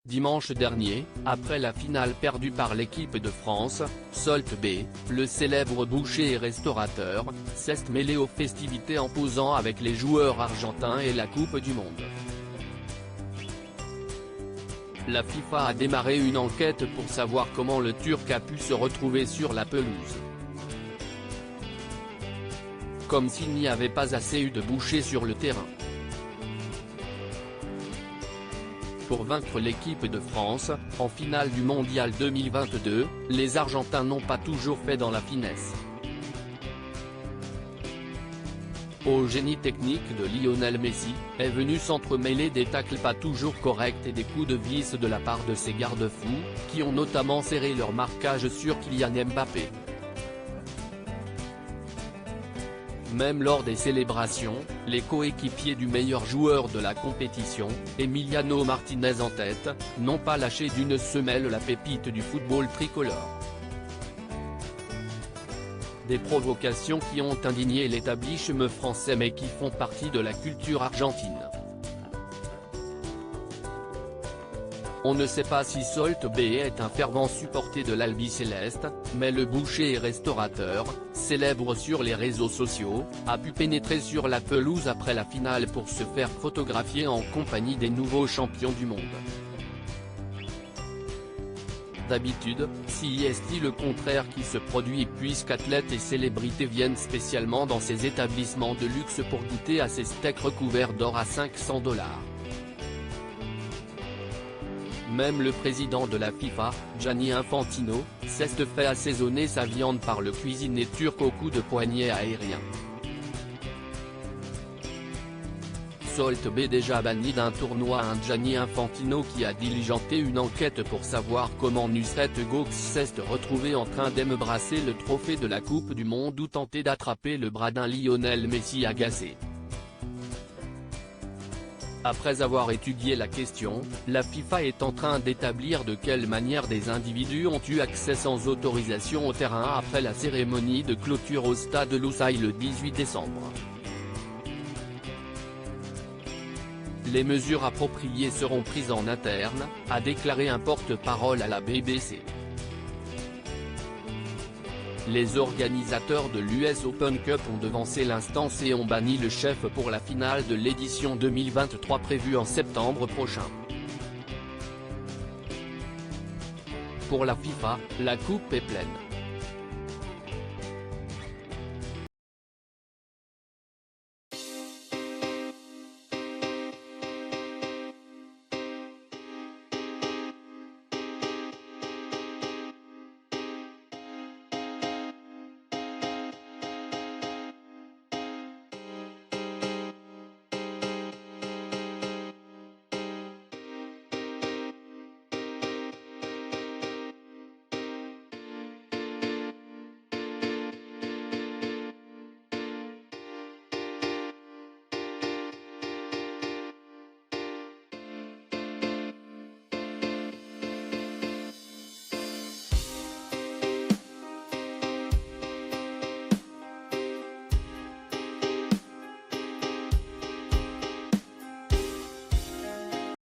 Dimanche dernier, après la finale perdue par l'équipe de France, Salt Bae, le célèbre boucher et restaurateur, s'est mêlé aux festivités en posant avec les joueurs argentins et la Coupe du Monde. La FIFA a démarré une enquête pour savoir comment le Turc a pu se retrouver sur la pelouse. Comme s'il n'y avait pas assez eu de bouchers sur le terrain. Pour vaincre l'équipe de France, en finale du Mondial 2022, les Argentins n'ont pas toujours fait dans la finesse. Au génie technique de Lionel Messi, est venu s'entremêler des tacles pas toujours corrects et des coups de vis de la part de ses garde-fous, qui ont notamment serré leur marquage sur Kylian Mbappé. Même lors des célébrations, les coéquipiers du meilleur joueur de la compétition, Emiliano Martinez en tête, n'ont pas lâché d'une semelle la pépite du football tricolore. Des provocations qui ont indigné l'établissement français mais qui font partie de la culture argentine. On ne sait pas si Salt Bae est un fervent supporter de l'Albiceleste, mais le boucher et restaurateur, célèbre sur les réseaux sociaux, a pu pénétrer sur la pelouse après la finale pour se faire photographier en compagnie des nouveaux champions du monde. D'habitude, si est-il le contraire qui se produit puisqu'athlètes et célébrités viennent spécialement dans ces établissements de luxe pour goûter à ces steaks recouverts d'or à 500 $. Même le président de la FIFA, Gianni Infantino, s'est fait assaisonner sa viande par le cuisinier turc au coup de poignet aérien. Salt Bae déjà banni d'un tournoi. Gianni Infantino qui a diligenté une enquête pour savoir comment Nusret Goks s'est retrouvé en train d'embrasser le trophée de la Coupe du Monde ou tenter d'attraper le bras d'un Lionel Messi agacé. Après avoir étudié la question, la FIFA est en train d'établir de quelle manière des individus ont eu accès sans autorisation au terrain après la cérémonie de clôture au stade Lusail le 18 décembre. Les mesures appropriées seront prises en interne, a déclaré un porte-parole à la BBC. Les organisateurs de l'US Open Cup ont devancé l'instance et ont banni le chef pour la finale de l'édition 2023 prévue en septembre prochain. Pour la FIFA, la coupe est pleine.